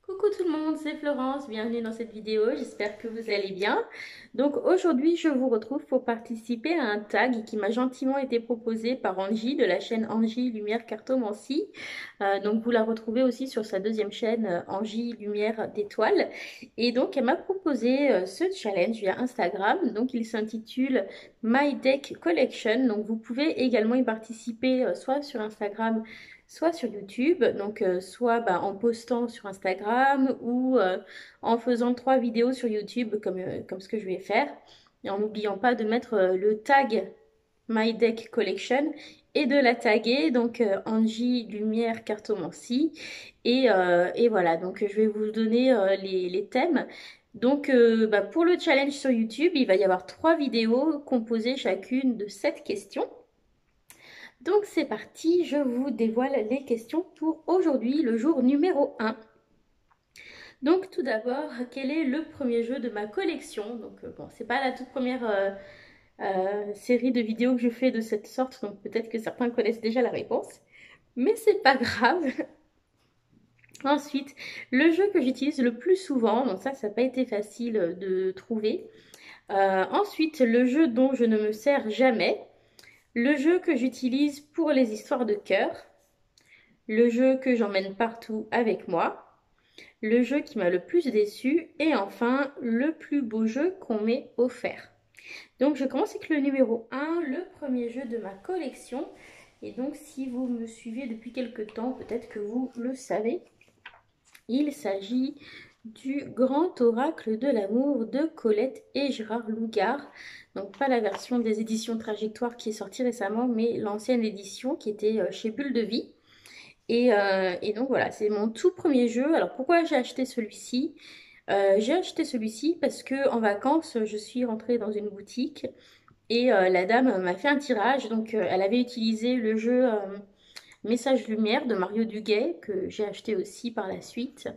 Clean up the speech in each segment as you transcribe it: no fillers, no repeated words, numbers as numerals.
Coucou tout le monde, c'est Florence, bienvenue dans cette vidéo, j'espère que vous allez bien. Donc aujourd'hui je vous retrouve pour participer à un tag qui m'a gentiment été proposé par Angie de la chaîne Angie Lumière Cartomancie. Donc vous la retrouvez aussi sur sa deuxième chaîne Angie Lumière d'étoiles. Et donc elle m'a proposé ce challenge via Instagram, donc il s'intitule My Deck Collection. Donc vous pouvez également y participer soit sur Instagram soit sur YouTube, donc soit en postant sur Instagram ou en faisant 3 vidéos sur YouTube comme ce que je vais faire. Et en n'oubliant pas de mettre le tag My Deck Collection et de la taguer, donc Angie Lumière Cartomancie. Et voilà, donc je vais vous donner les thèmes. Donc pour le challenge sur YouTube, il va y avoir 3 vidéos composées chacune de 7 questions. Donc c'est parti, je vous dévoile les questions pour aujourd'hui, le jour numéro 1. Donc tout d'abord, quel est le premier jeu de ma collection? Donc bon, c'est pas la toute première série de vidéos que je fais de cette sorte, donc peut-être que certains connaissent déjà la réponse, mais c'est pas grave. Ensuite, le jeu que j'utilise le plus souvent, donc ça n'a pas été facile de trouver. Ensuite, le jeu dont je ne me sers jamais. Le jeu que j'utilise pour les histoires de cœur. Le jeu que j'emmène partout avec moi, le jeu qui m'a le plus déçu et enfin le plus beau jeu qu'on m'ait offert. Donc je commence avec le numéro 1, le premier jeu de ma collection. Et donc si vous me suivez depuis quelques temps, peut-être que vous le savez, il s'agit du Grand Oracle de l'amour de Colette et Gérard Lougart. Donc pas la version des éditions Trajectoire qui est sortie récemment, mais l'ancienne édition qui était chez Bulle de Vie. Et donc voilà, c'est mon tout premier jeu. Alors pourquoi j'ai acheté celui-ci? J'ai acheté celui-ci parce que en vacances, je suis rentrée dans une boutique et la dame m'a fait un tirage. Donc elle avait utilisé le jeu Message Lumière de Mario Duguay que j'ai acheté aussi par la suite.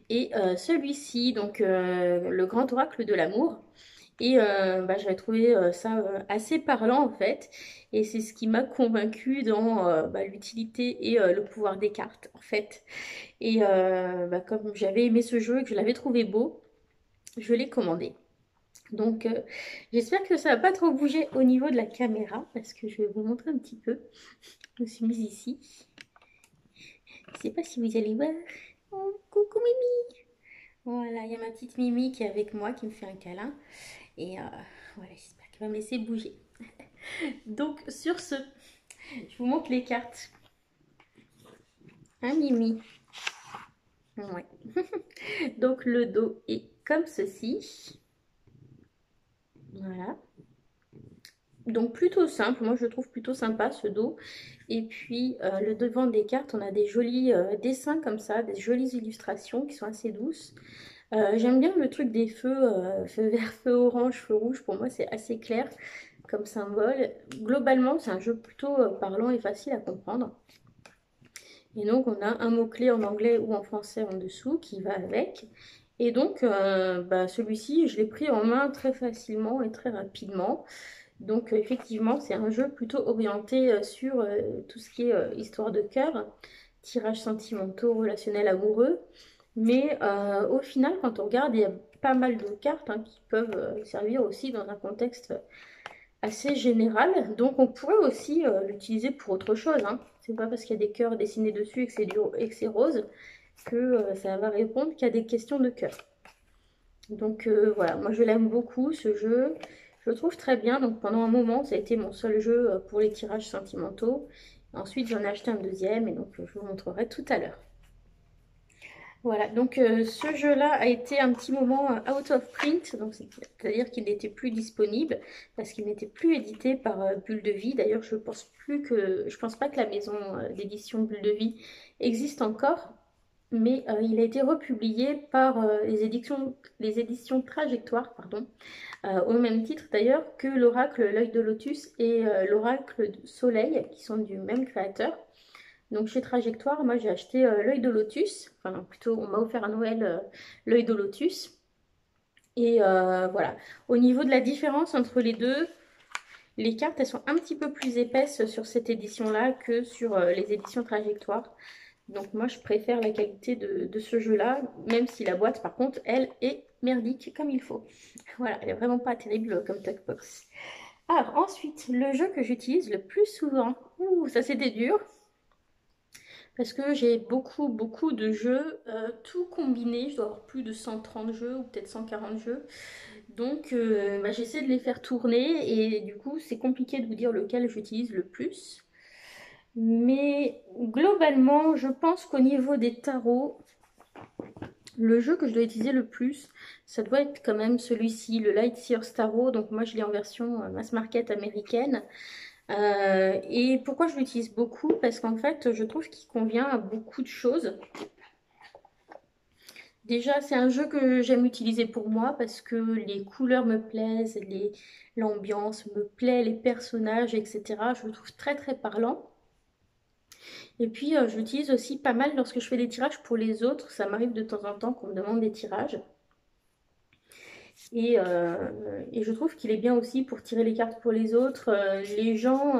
Et celui-ci, donc le Grand Oracle de l'amour. Et j'avais trouvé ça assez parlant en fait. Et c'est ce qui m'a convaincue dans l'utilité et le pouvoir des cartes en fait. Et comme j'avais aimé ce jeu et que je l'avais trouvé beau, je l'ai commandé. Donc j'espère que ça va pas trop bouger au niveau de la caméra parce que je vais vous montrer un petit peu. Je me suis mise ici. Je sais pas si vous allez voir. Oh, coucou Mimi. Voilà, il y a ma petite Mimi qui est avec moi, qui me fait un câlin. Et voilà, j'espère qu'elle va me laisser bouger. Donc, sur ce, je vous montre les cartes. Hein, Mimi? Ouais. Donc, le dos est comme ceci. Voilà. Donc, plutôt simple. Moi, je trouve plutôt sympa ce dos. Et puis, le devant des cartes, on a des jolis dessins comme ça, des jolies illustrations qui sont assez douces. J'aime bien le truc des feux, feu vert, feu orange, feu rouge. Pour moi, c'est assez clair comme symbole. Globalement, c'est un jeu plutôt parlant et facile à comprendre. Et donc, on a un mot-clé en anglais ou en français en dessous qui va avec. Et donc, celui-ci, je l'ai pris en main très facilement et très rapidement. Donc, effectivement, c'est un jeu plutôt orienté sur tout ce qui est histoire de cœur, tirages sentimentaux, relationnels, amoureux. Mais au final, quand on regarde, il y a pas mal de cartes qui peuvent servir aussi dans un contexte assez général. Donc on pourrait aussi l'utiliser pour autre chose. C'est pas parce qu'il y a des cœurs dessinés dessus et que c'est rose que ça va répondre qu'il y a des questions de cœur. Donc voilà, moi je l'aime beaucoup ce jeu. Je le trouve très bien. Donc pendant un moment, ça a été mon seul jeu pour les tirages sentimentaux. Ensuite, j'en ai acheté un deuxième et donc je vous montrerai tout à l'heure. Voilà, donc ce jeu-là a été un petit moment out of print, donc c'est-à-dire qu'il n'était plus disponible parce qu'il n'était plus édité par Bulle de Vie. D'ailleurs, je pense pas que la maison d'édition Bulle de Vie existe encore, mais il a été republié par les éditions Trajectoire, pardon, au même titre d'ailleurs que l'Oracle L'œil de Lotus et l'Oracle Soleil, qui sont du même créateur. Donc chez Trajectoire, moi j'ai acheté l'œil de lotus, enfin plutôt on m'a offert à Noël l'œil de lotus. Et voilà, au niveau de la différence entre les deux, les cartes elles sont un petit peu plus épaisses sur cette édition-là que sur les éditions Trajectoire. Donc moi, je préfère la qualité de ce jeu-là, même si la boîte, par contre, elle est merdique comme il faut. Voilà, elle est vraiment pas terrible comme Tugbox. Alors ensuite, le jeu que j'utilise le plus souvent, ouh, ça c'était dur, parce que j'ai beaucoup de jeux, tout combiné, je dois avoir plus de 130 jeux ou peut-être 140 jeux, donc bah, j'essaie de les faire tourner et du coup c'est compliqué de vous dire lequel j'utilise le plus. Mais globalement, je pense qu'au niveau des tarots, le jeu que je dois utiliser le plus, ça doit être quand même celui-ci, le Lightyear Tarot. Donc moi je l'ai en version mass market américaine. Et pourquoi je l'utilise beaucoup? Parce qu'en fait, je trouve qu'il convient à beaucoup de choses. Déjà, c'est un jeu que j'aime utiliser pour moi parce que les couleurs me plaisent, l'ambiance me plaît, les personnages, etc. Je le trouve très parlant. Et puis, je l'utilise aussi pas mal lorsque je fais des tirages pour les autres. Ça m'arrive de temps en temps qu'on me demande des tirages. Et je trouve qu'il est bien aussi pour tirer les cartes pour les autres. Les gens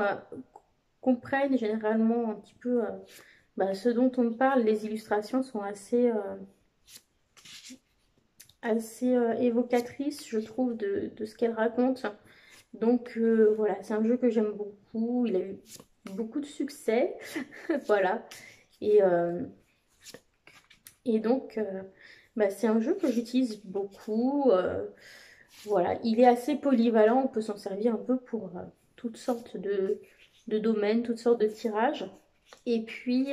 comprennent généralement un petit peu bah, ce dont on parle. Les illustrations sont assez évocatrices, je trouve, de ce qu'elles racontent. Donc voilà, c'est un jeu que j'aime beaucoup. Il a eu beaucoup de succès. Voilà. Et, euh, et donc, bah, c'est un jeu que j'utilise beaucoup. Voilà, il est assez polyvalent. On peut s'en servir un peu pour toutes sortes de domaines, toutes sortes de tirages. Et puis,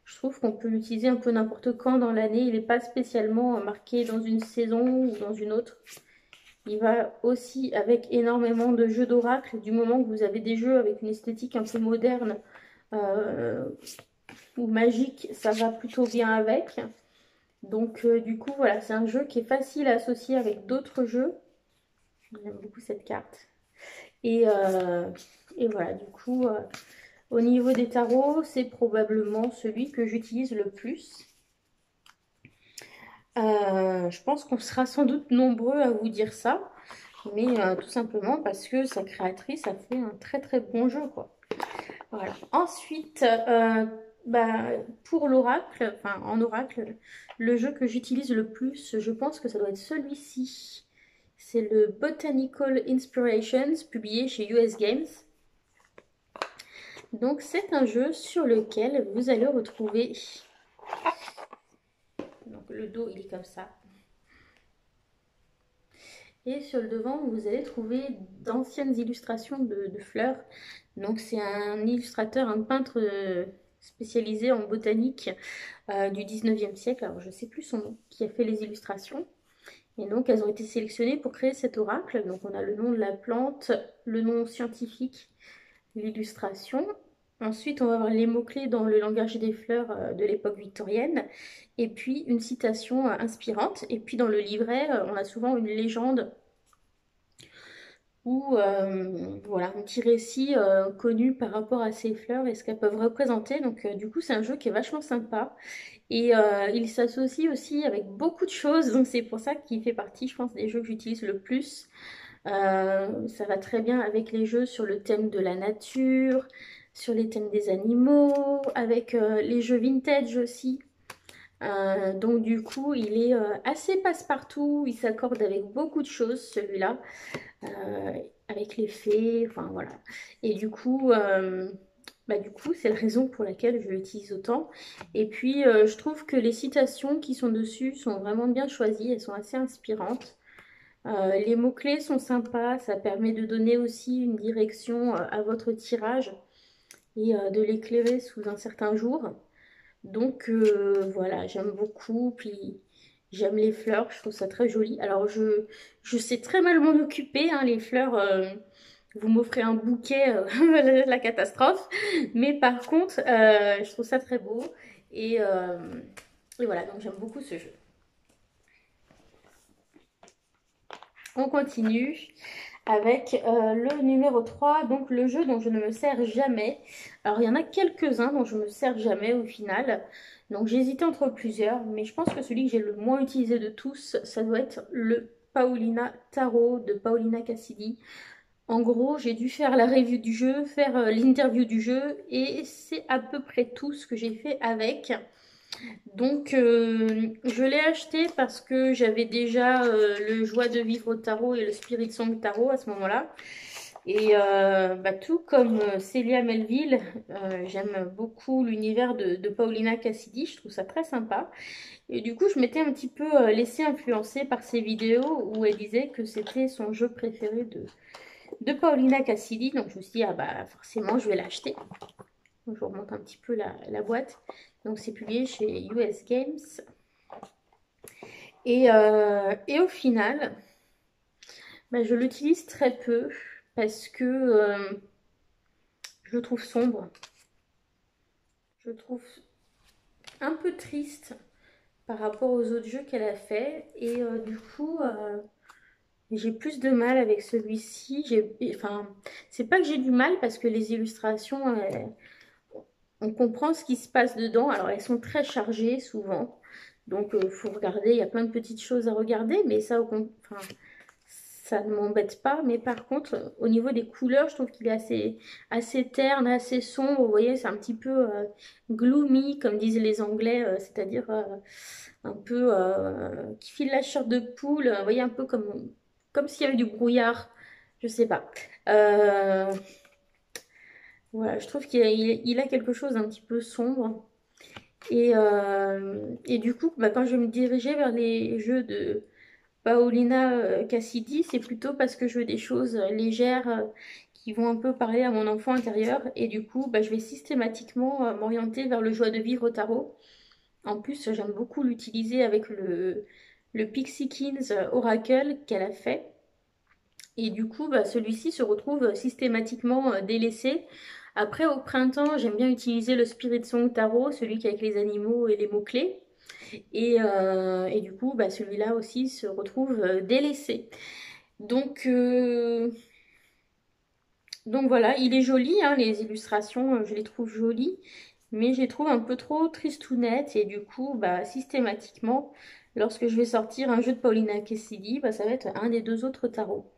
je trouve qu'on peut l'utiliser un peu n'importe quand dans l'année. Il n'est pas spécialement marqué dans une saison ou dans une autre. Il va aussi avec énormément de jeux d'oracle. Du moment que vous avez des jeux avec une esthétique un peu moderne euh, ou magique, ça va plutôt bien avec. Donc du coup, voilà, c'est un jeu qui est facile à associer avec d'autres jeux. J'aime beaucoup cette carte. Et, euh, et voilà, du coup, au niveau des tarots, c'est probablement celui que j'utilise le plus. Je pense qu'on sera sans doute nombreux à vous dire ça, mais tout simplement parce que sa créatrice a fait un très bon jeu, quoi. Voilà. Ensuite, bah, pour l'oracle, enfin en oracle, le jeu que j'utilise le plus, je pense que ça doit être celui-ci. C'est le Botanical Inspirations, publié chez US Games. Donc c'est un jeu sur lequel vous allez retrouver... Donc le dos, il est comme ça. Et sur le devant, vous allez trouver d'anciennes illustrations de fleurs. Donc c'est un illustrateur, un peintre spécialisé en botanique du 19e siècle. Alors je ne sais plus son nom, qui a fait les illustrations. Et donc elles ont été sélectionnées pour créer cet oracle. Donc on a le nom de la plante, le nom scientifique, l'illustration. Ensuite, on va avoir les mots-clés dans le langage des fleurs de l'époque victorienne. Et puis, une citation inspirante. Et puis, dans le livret, on a souvent une légende ou voilà, un petit récit connu par rapport à ces fleurs et ce qu'elles peuvent représenter. Donc, du coup, c'est un jeu qui est vachement sympa. Et il s'associe aussi avec beaucoup de choses. Donc, c'est pour ça qu'il fait partie, je pense, des jeux que j'utilise le plus. Ça va très bien avec les jeux sur le thème de la nature, sur les thèmes des animaux, avec les jeux vintage aussi. Donc du coup, il est assez passe-partout, il s'accorde avec beaucoup de choses celui-là, euh, avec les fées, enfin voilà. Et du coup, c'est la raison pour laquelle je l'utilise autant. Et puis, je trouve que les citations qui sont dessus sont vraiment bien choisies, elles sont assez inspirantes. Les mots-clés sont sympas, ça permet de donner aussi une direction à votre tirage et de l'éclairer sous un certain jour. Donc voilà, j'aime beaucoup, puis j'aime les fleurs, je trouve ça très joli. Alors je sais très mal m'en occuper, hein, les fleurs, vous m'offrez un bouquet, la catastrophe. Mais par contre, je trouve ça très beau et voilà, donc j'aime beaucoup ce jeu. On continue avec le numéro 3, donc le jeu dont je ne me sers jamais. Alors il y en a quelques-uns dont je ne me sers jamais au final. Donc j'ai hésité entre plusieurs, mais je pense que celui que j'ai le moins utilisé de tous, ça doit être le Paulina Tarot de Paulina Cassidy. En gros, j'ai dû faire la review du jeu, faire l'interview du jeu et c'est à peu près tout ce que j'ai fait avec. Donc, je l'ai acheté parce que j'avais déjà le Joie de vivre au tarot et le Spirit Song tarot à ce moment-là. Et bah, tout comme Célia Melville, j'aime beaucoup l'univers de Paulina Cassidy, je trouve ça très sympa. Et du coup, je m'étais un petit peu laissée influencer par ses vidéos où elle disait que c'était son jeu préféré de Paulina Cassidy. Donc, je me suis dit, ah bah forcément, je vais l'acheter. Donc, je vous remonte un petit peu la boîte. Donc, c'est publié chez US Games. Et au final, bah, je l'utilise très peu parce que je le trouve sombre. Je le trouve un peu triste par rapport aux autres jeux qu'elle a fait. Et du coup, j'ai plus de mal avec celui-ci. Enfin, c'est pas que j'ai du mal parce que les illustrations, on comprend ce qui se passe dedans. Alors, elles sont très chargées souvent. Donc, il faut regarder. Il y a plein de petites choses à regarder. Mais ça, enfin, ça ne m'embête pas. Mais par contre, au niveau des couleurs, je trouve qu'il est assez terne, assez sombre. Vous voyez, c'est un petit peu gloomy, comme disent les Anglais. C'est-à-dire un peu qui file la chair de poule. Vous voyez, un peu comme s'il y avait du brouillard. Je sais pas. Voilà, je trouve qu'il a quelque chose d'un petit peu sombre. Et du coup, bah, quand je me dirigeais vers les jeux de Paolina Cassidy, c'est plutôt parce que je veux des choses légères qui vont un peu parler à mon enfant intérieur. Et du coup, bah, je vais systématiquement m'orienter vers le joie de vivre au tarot. En plus, j'aime beaucoup l'utiliser avec le Pixie Kings Oracle qu'elle a fait. Et du coup, bah, celui-ci se retrouve systématiquement délaissé. Après, au printemps, j'aime bien utiliser le Spirit Song Tarot, celui qui est avec les animaux et les mots-clés. Et du coup, bah, celui-là aussi se retrouve délaissé. Donc, donc voilà, il est joli, hein, les illustrations, je les trouve jolies, mais je les trouve un peu trop tristounettes. Et du coup, bah, systématiquement, lorsque je vais sortir un jeu de Paulina Cassidy, bah, ça va être un des deux autres tarots.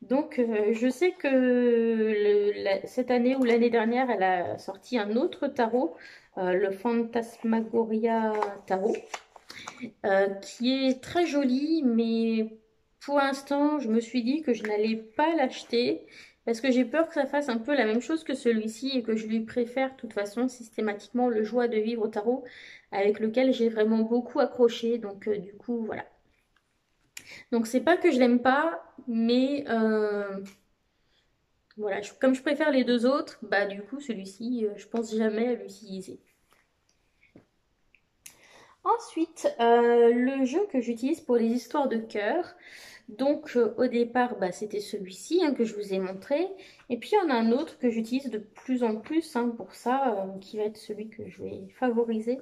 Donc, je sais que cette année ou l'année dernière, elle a sorti un autre tarot, le Phantasmagoria Tarot, qui est très joli, mais pour l'instant, je me suis dit que je n'allais pas l'acheter parce que j'ai peur que ça fasse un peu la même chose que celui-ci et que je lui préfère de toute façon systématiquement le Joie de vivre au tarot avec lequel j'ai vraiment beaucoup accroché. Donc, du coup, voilà. Donc, c'est pas que je l'aime pas, mais voilà, comme je préfère les deux autres, bah du coup celui-ci, je pense jamais à l'utiliser. Ensuite, le jeu que j'utilise pour les histoires de cœur. Donc au départ, bah, c'était celui-ci hein, que je vous ai montré. Et puis il y en a un autre que j'utilise de plus en plus hein, pour ça, qui va être celui que je vais favoriser.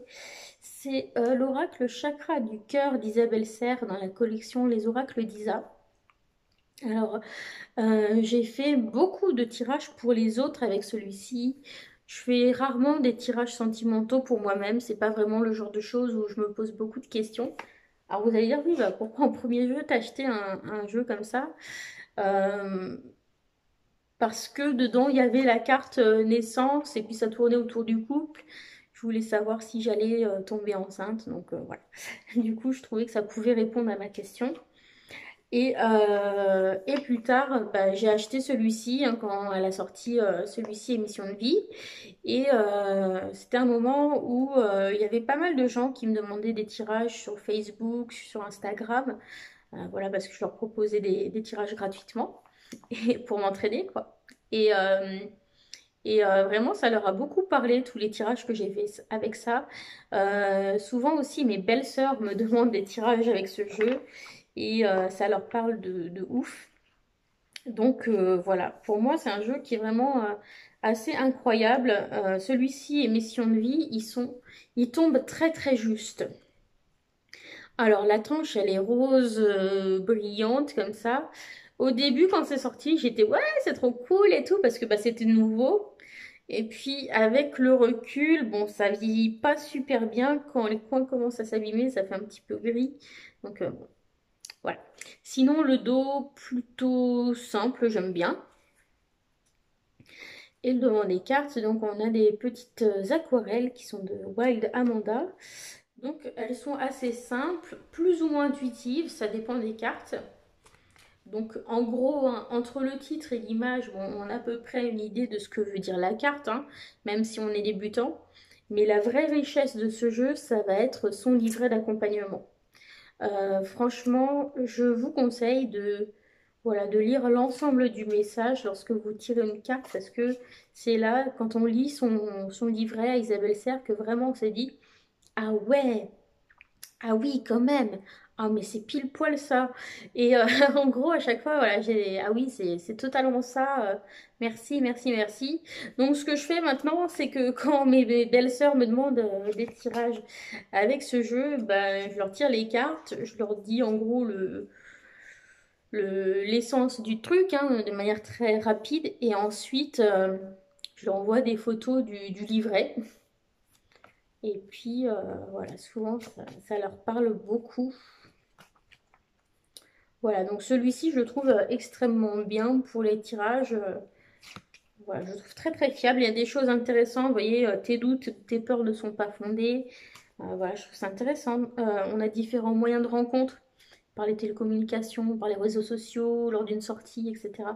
C'est l'oracle chakra du cœur d'Isabelle Serre dans la collection Les oracles d'Isa. Alors, j'ai fait beaucoup de tirages pour les autres avec celui-ci. Je fais rarement des tirages sentimentaux pour moi-même. C'est pas vraiment le genre de choses où je me pose beaucoup de questions. Alors vous allez dire, oui, bah, pourquoi en premier jeu t'as acheté un jeu comme ça? Euh, Parce que dedans il y avait la carte naissance et puis ça tournait autour du couple. Je voulais savoir si j'allais tomber enceinte. Donc voilà. Du coup, je trouvais que ça pouvait répondre à ma question. Et plus tard, bah, j'ai acheté celui-ci hein, quand elle a sorti celui-ci Émission de vie. Et c'était un moment où il y avait pas mal de gens qui me demandaient des tirages sur Facebook, sur Instagram. Voilà, parce que je leur proposais des tirages gratuitement et pour m'entraîner, quoi. Et, vraiment, ça leur a beaucoup parlé, tous les tirages que j'ai fait avec ça. Souvent aussi, mes belles-sœurs me demandent des tirages avec ce jeu et ça leur parle de ouf. Donc voilà, pour moi, c'est un jeu qui est vraiment assez incroyable. Celui-ci et Mission de vie, ils tombent très très juste. Alors la tranche, elle est rose brillante comme ça. Au début, quand c'est sorti, j'étais ouais, c'est trop cool et tout parce que bah, c'était nouveau. Et puis avec le recul, bon, ça vieillit pas super bien. Quand les coins commencent à s'abîmer, ça fait un petit peu gris. Donc bon, voilà. Sinon, le dos, plutôt simple, j'aime bien. Et le devant des cartes, donc on a des petites aquarelles qui sont de Wild Amanda. Donc elles sont assez simples, plus ou moins intuitives, ça dépend des cartes. Donc en gros, hein, entre le titre et l'image, bon, on a à peu près une idée de ce que veut dire la carte, hein, même si on est débutant. Mais la vraie richesse de ce jeu, ça va être son livret d'accompagnement. Franchement, je vous conseille voilà, de lire l'ensemble du message lorsque vous tirez une carte, parce que c'est là, quand on lit son livret à Isabelle Serre, que vraiment on s'est dit, ah ouais, ah oui, quand même. Ah, mais c'est pile poil ça. Et en gros, à chaque fois, voilà, ah oui, c'est totalement ça. Merci, merci, merci. Donc, ce que je fais maintenant, c'est que quand mes belles-sœurs me demandent des tirages avec ce jeu, ben, je leur tire les cartes, je leur dis en gros l'essence du truc, hein, de manière très rapide. Et ensuite, je leur envoie des photos du livret. Et puis, voilà, souvent, ça leur parle beaucoup. Voilà, donc celui-ci, je le trouve extrêmement bien pour les tirages. Voilà, je le trouve très très fiable. Il y a des choses intéressantes. Vous voyez, tes doutes, tes peurs ne sont pas fondées. Voilà, je trouve ça intéressant. On a différents moyens de rencontre par les télécommunications, par les réseaux sociaux, lors d'une sortie, etc.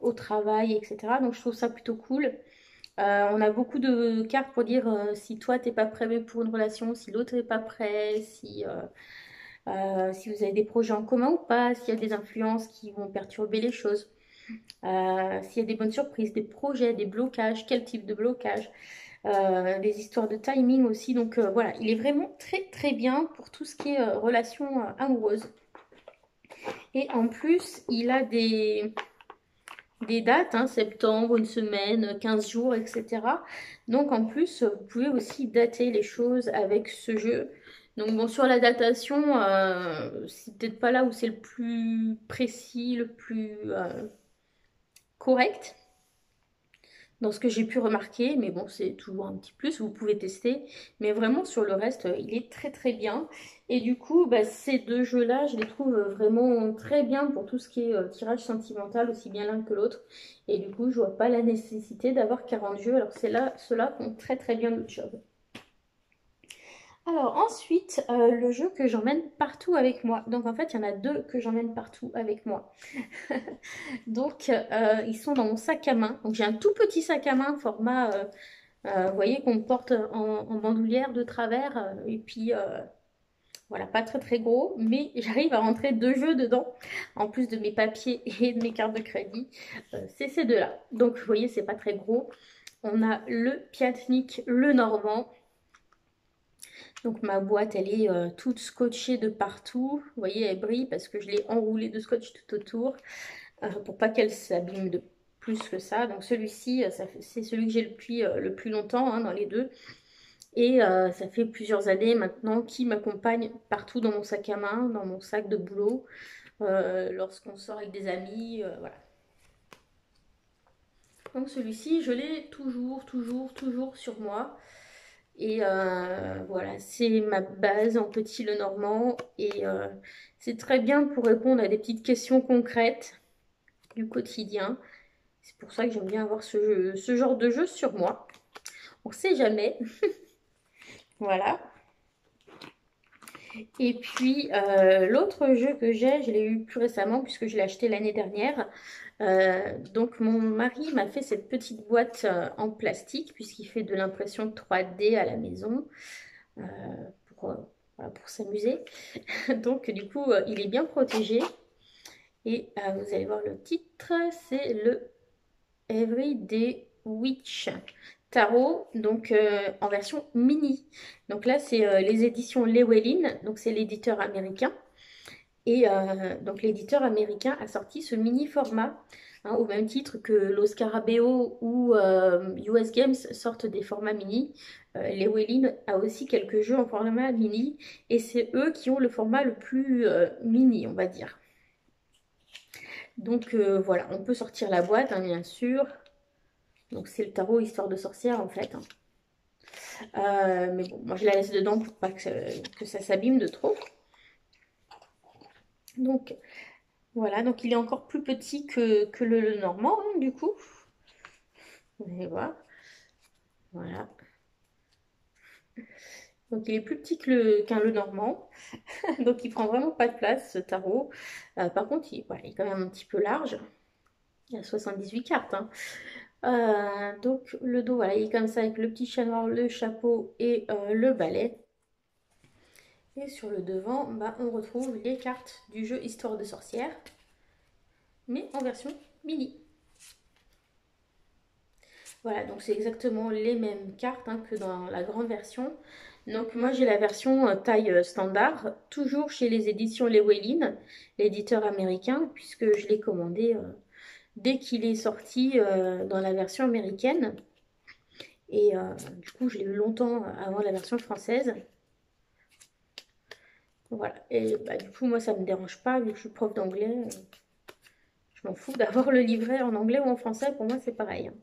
Au travail, etc. Donc je trouve ça plutôt cool. On a beaucoup de cartes pour dire si toi t'es pas prêt pour une relation, si l'autre n'est pas prêt, si vous avez des projets en commun ou pas, s'il y a des influences qui vont perturber les choses, s'il y a des bonnes surprises, des projets, des blocages, quel type de blocage, des histoires de timing aussi. Donc voilà, il est vraiment très très bien pour tout ce qui est relation amoureuse. Et en plus, il a des dates, hein, septembre, une semaine, 15 jours, etc. Donc en plus, vous pouvez aussi dater les choses avec ce jeu. Donc bon, sur la datation, c'est peut-être pas là où c'est le plus précis, le plus correct dans ce que j'ai pu remarquer, mais bon, c'est toujours un petit plus, vous pouvez tester. Mais vraiment, sur le reste, il est très très bien. Et du coup, bah, ces deux jeux-là, je les trouve vraiment très bien pour tout ce qui est tirage sentimental, aussi bien l'un que l'autre. Et du coup, je vois pas la nécessité d'avoir 40 jeux. Alors, c'est là, ceux-là font très très bien le job. Alors ensuite, le jeu que j'emmène partout avec moi. Donc en fait, il y en a deux que j'emmène partout avec moi. Donc ils sont dans mon sac à main. Donc j'ai un tout petit sac à main format, vous voyez, qu'on porte en bandoulière de travers. Et puis voilà, pas très très gros. Mais j'arrive à rentrer deux jeux dedans. En plus de mes papiers et de mes cartes de crédit. C'est ces deux-là. Donc vous voyez, c'est pas très gros. On a le Piatnik, le Normand. Donc ma boîte, elle est toute scotchée de partout. Vous voyez, elle brille parce que je l'ai enroulée de scotch tout autour pour pas qu'elle s'abîme de plus que ça. Donc celui-ci, c'est celui que j'ai le plus longtemps, hein, dans les deux. Et ça fait plusieurs années maintenant qu'il m'accompagne partout dans mon sac à main, dans mon sac de boulot, lorsqu'on sort avec des amis, voilà. Donc celui-ci, je l'ai toujours, toujours, toujours sur moi. Et voilà, c'est ma base en petit le normand. Et c'est très bien pour répondre à des petites questions concrètes du quotidien. C'est pour ça que j'aime bien avoir ce genre de jeu sur moi. On ne sait jamais. Voilà. Et puis l'autre jeu que j'ai, je l'ai eu plus récemment puisque je l'ai acheté l'année dernière. Donc mon mari m'a fait cette petite boîte en plastique puisqu'il fait de l'impression 3D à la maison. euh, pour, voilà, pour s'amuser. Donc du coup, il est bien protégé. Et vous allez voir le titre, c'est le Everyday Witch Tarot, donc en version mini. Donc là, c'est les éditions Llewellyn, donc c'est l'éditeur américain. Et donc l'éditeur américain a sorti ce mini format, hein, au même titre que l'Oscarabeo ou US Games sortent des formats mini. Llewellyn a aussi quelques jeux en format mini et c'est eux qui ont le format le plus mini, on va dire. Donc voilà, on peut sortir la boîte, hein, bien sûr. Donc c'est le tarot Histoire de sorcière en fait, hein. Mais bon, moi je la laisse dedans pour pas que ça s'abîme de trop. Donc voilà, donc il est encore plus petit que le normand, hein, du coup. Vous allez voir. Voilà. Donc il est plus petit qu'un le normand. Donc il prend vraiment pas de place ce tarot. Par contre, voilà, il est quand même un petit peu large. Il y a 78 cartes, hein. Donc le dos, voilà, il est comme ça avec le petit chat noir, le chapeau et le balai. Et sur le devant, bah, on retrouve les cartes du jeu Histoire de sorcière, mais en version mini. Voilà, donc c'est exactement les mêmes cartes, hein, que dans la grande version. Donc moi j'ai la version taille standard, toujours chez les éditions Llewellyn, l'éditeur américain, puisque je l'ai commandé dès qu'il est sorti dans la version américaine. Et du coup je l'ai eu longtemps avant la version française. Voilà, et bah, du coup moi ça me dérange pas, vu que je suis prof d'anglais. Je m'en fous d'avoir le livret en anglais ou en français, pour moi c'est pareil, hein.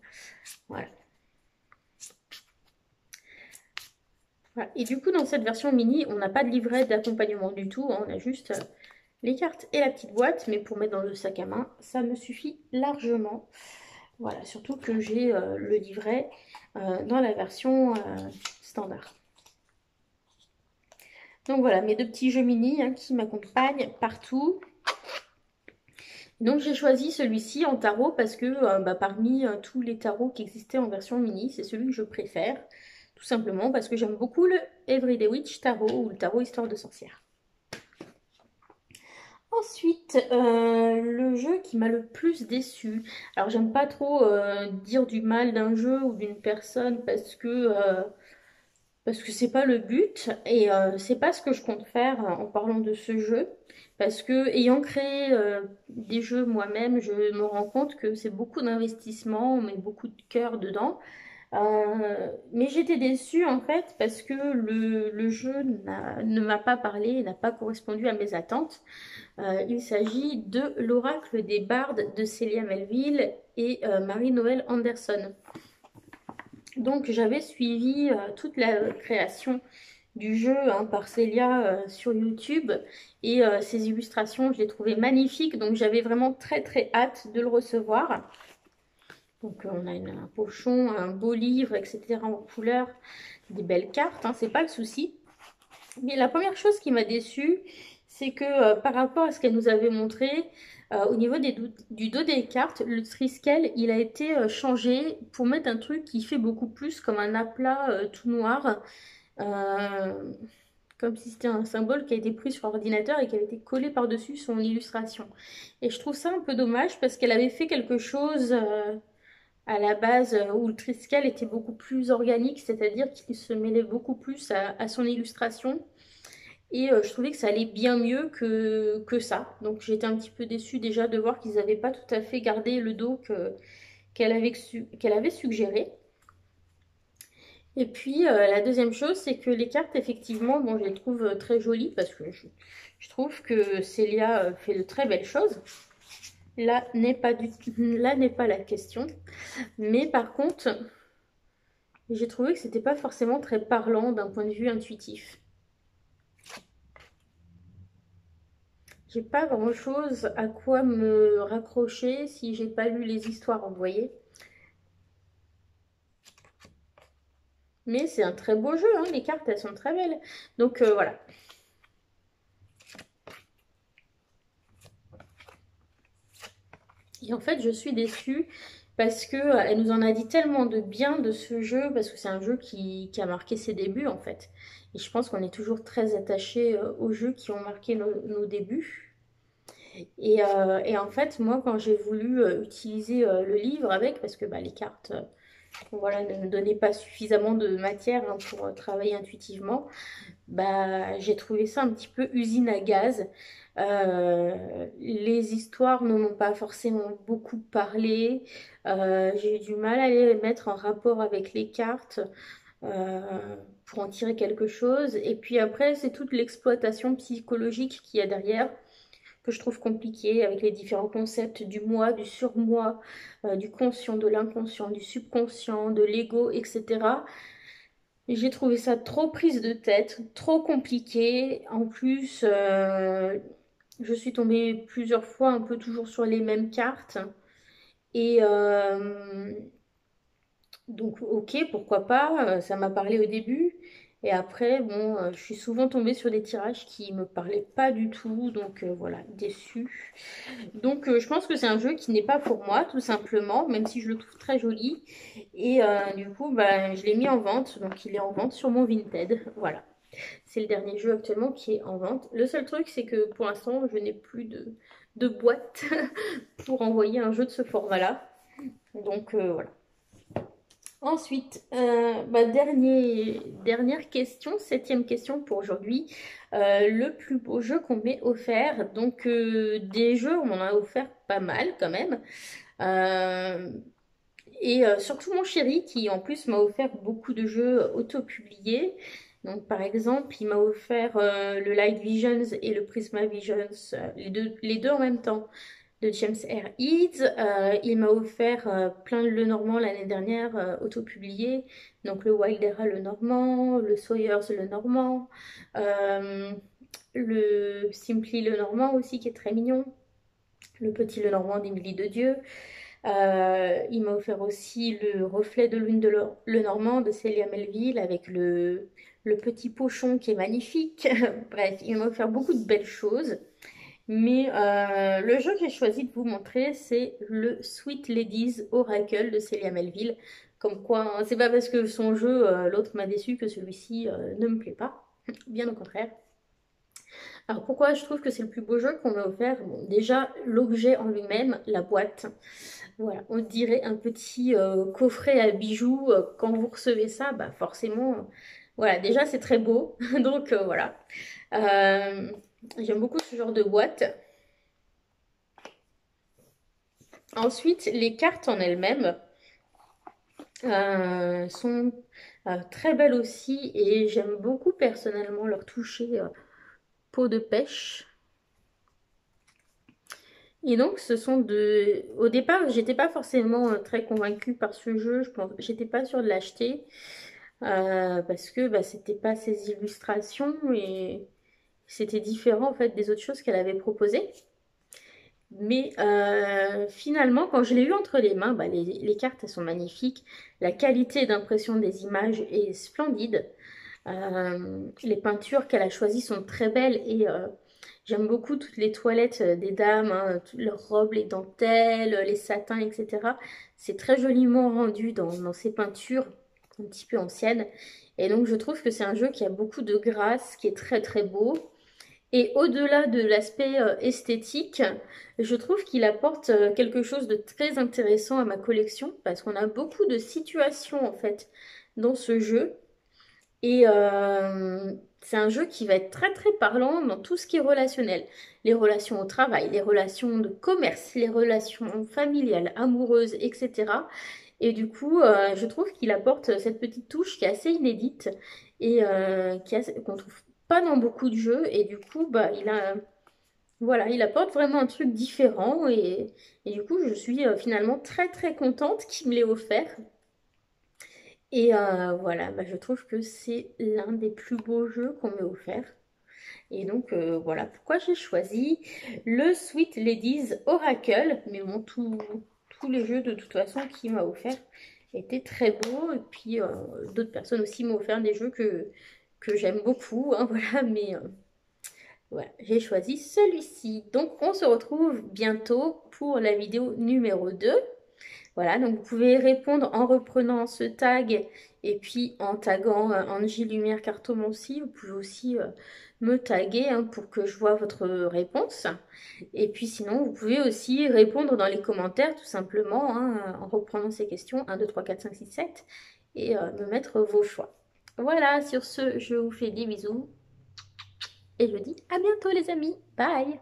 Voilà. Voilà. Et du coup, dans cette version mini, on n'a pas de livret d'accompagnement du tout, hein. On a juste les cartes et la petite boîte, mais pour mettre dans le sac à main, ça me suffit largement. Voilà, surtout que j'ai le livret dans la version standard. Donc voilà, mes deux petits jeux mini, hein, qui m'accompagnent partout. Donc j'ai choisi celui-ci en tarot parce que bah, parmi tous les tarots qui existaient en version mini, c'est celui que je préfère. Tout simplement parce que j'aime beaucoup le Everyday Witch Tarot ou le tarot Histoire de sorcière. Ensuite, le jeu qui m'a le plus déçu. Alors j'aime pas trop dire du mal d'un jeu ou d'une personne parce que c'est pas le but et c'est pas ce que je compte faire en parlant de ce jeu. Parce que ayant créé des jeux moi-même, je me rends compte que c'est beaucoup d'investissement, on met beaucoup de cœur dedans. Mais j'étais déçue en fait parce que le jeu ne m'a pas parlé et n'a pas correspondu à mes attentes. Il s'agit de l'Oracle des Bardes de Célia Melville et Marie-Noël Anderson. Donc j'avais suivi toute la création du jeu, hein, par Célia sur YouTube et ses illustrations, je les trouvais magnifiques, donc j'avais vraiment très très hâte de le recevoir. Donc on a un pochon, un beau livre, etc. en couleur, des belles cartes, hein, c'est pas le souci. Mais la première chose qui m'a déçue, c'est que par rapport à ce qu'elle nous avait montré, au niveau du dos des cartes, le Triskel, il a été changé pour mettre un truc qui fait beaucoup plus comme un aplat tout noir. euh, Comme si c'était un symbole qui a été pris sur ordinateur et qui avait été collé par-dessus son illustration. Et je trouve ça un peu dommage parce qu'elle avait fait quelque chose à la base où le Triskel était beaucoup plus organique, c'est-à-dire qu'il se mêlait beaucoup plus à son illustration. Et je trouvais que ça allait bien mieux que ça. Donc j'étais un petit peu déçue déjà de voir qu'ils n'avaient pas tout à fait gardé le dos qu'elle avait suggéré. Et puis la deuxième chose, c'est que les cartes, effectivement, bon, je les trouve très jolies parce que je trouve que Célia fait de très belles choses. Là n'est pas la question. Mais par contre, j'ai trouvé que c'était pas forcément très parlant d'un point de vue intuitif. J'ai pas grand chose à quoi me raccrocher si j'ai pas lu les histoires, vous voyez. Mais c'est un très beau jeu, hein, les cartes elles sont très belles. Donc voilà. Et en fait je suis déçue parce que elle nous en a dit tellement de bien de ce jeu, parce que c'est un jeu qui a marqué ses débuts en fait. Et je pense qu'on est toujours très attachés aux jeux qui ont marqué nos débuts. Et en fait, moi, quand j'ai voulu utiliser le livre avec, parce que bah, les cartes voilà, ne me donnaient pas suffisamment de matière, hein, pour travailler intuitivement, bah, j'ai trouvé ça un petit peu usine à gaz. Les histoires ne m'ont pas forcément beaucoup parlé. J'ai eu du mal à les mettre en rapport avec les cartes pour en tirer quelque chose. Et puis après, c'est toute l'exploitation psychologique qu'il y a derrière que je trouve compliqué avec les différents concepts du moi, du surmoi, du conscient, de l'inconscient, du subconscient, de l'ego, etc. Et j'ai trouvé ça trop prise de tête, trop compliqué. En plus, je suis tombée plusieurs fois un peu toujours sur les mêmes cartes. Et Donc ok, pourquoi pas, ça m'a parlé au début. Et après, bon, je suis souvent tombée sur des tirages qui me parlaient pas du tout. Donc voilà, déçue. Donc je pense que c'est un jeu qui n'est pas pour moi, tout simplement, même si je le trouve très joli. Et du coup, bah, je l'ai mis en vente. Donc il est en vente sur mon Vinted. Voilà. C'est le dernier jeu actuellement qui est en vente. Le seul truc, c'est que pour l'instant, je n'ai plus de boîte pour envoyer un jeu de ce format-là. Donc voilà. Ensuite, bah, dernière question, septième question pour aujourd'hui. Le plus beau jeu qu'on m'ait offert. Donc, des jeux, on m'en a offert pas mal quand même. Euh, et surtout mon chéri qui en plus m'a offert beaucoup de jeux auto-publiés. Donc, par exemple, il m'a offert le Light Visions et le Prisma Visions, les deux en même temps de James R. Eads. Il m'a offert plein de Lenormand l'année dernière, auto-publié. Donc le Wildera le Normand, le Sawyers le Normand, euh, le Simply le Normand aussi qui est très mignon, le Petit le Normand d'Émilie de Dieu. Il m'a offert aussi le Reflet de Lune de le Normand de Célia Melville avec le petit pochon qui est magnifique. Bref, il m'a offert beaucoup de belles choses. Mais le jeu que j'ai choisi de vous montrer, c'est le Sweet Ladies Oracle de Célia Melville. Comme quoi, hein, c'est pas parce que son jeu, l'autre m'a déçu que celui-ci ne me plaît pas. Bien au contraire. Alors pourquoi je trouve que c'est le plus beau jeu qu'on m'a offert? Bon, déjà, l'objet en lui-même, la boîte. Voilà, on dirait un petit coffret à bijoux. Quand vous recevez ça, bah forcément, voilà, déjà c'est très beau. Donc voilà. Euh, J'aime beaucoup ce genre de boîte. Ensuite, les cartes en elles-mêmes sont très belles aussi et j'aime beaucoup personnellement leur toucher peau de pêche. Et donc, ce sont de... Au départ, j'étais pas forcément très convaincue par ce jeu. J'étais pas sûre de l'acheter parce que bah, c'était pas ses illustrations et c'était différent en fait des autres choses qu'elle avait proposées. Mais finalement, quand je l'ai eu entre les mains, bah, les cartes elles sont magnifiques. La qualité d'impression des images est splendide. Les peintures qu'elle a choisies sont très belles et j'aime beaucoup toutes les toilettes des dames, hein, toutes leurs robes, les dentelles, les satins, etc. C'est très joliment rendu dans ces peintures un petit peu anciennes. Et donc je trouve que c'est un jeu qui a beaucoup de grâce, qui est très très beau. Et au-delà de l'aspect esthétique, je trouve qu'il apporte quelque chose de très intéressant à ma collection parce qu'on a beaucoup de situations en fait dans ce jeu. Et c'est un jeu qui va être très très parlant dans tout ce qui est relationnel. Les relations au travail, les relations de commerce, les relations familiales, amoureuses, etc. Et du coup, je trouve qu'il apporte cette petite touche qui est assez inédite et qu'on trouve pas dans beaucoup de jeux. Et du coup, bah, voilà, il apporte vraiment un truc différent. Et du coup, je suis finalement très très contente qu'il me l'ait offert. Et voilà, bah, je trouve que c'est l'un des plus beaux jeux qu'on m'ait offert. Et donc voilà pourquoi j'ai choisi le Sweet Ladies Oracle. Mais bon, tous les jeux de toute façon qu'il m'a offert étaient très beaux. Et puis d'autres personnes aussi m'ont offert des jeux que j'aime beaucoup, hein, voilà, mais voilà, j'ai choisi celui-ci. Donc on se retrouve bientôt pour la vidéo numéro 2. Voilà, donc vous pouvez répondre en reprenant ce tag et puis en taguant Angie Lumière Cartomancie. Vous pouvez aussi me taguer hein, pour que je vois votre réponse. Et puis sinon, vous pouvez aussi répondre dans les commentaires tout simplement hein, en reprenant ces questions 1, 2, 3, 4, 5, 6, 7 et me mettre vos choix. Voilà, sur ce, je vous fais des bisous et je vous dis à bientôt les amis. Bye!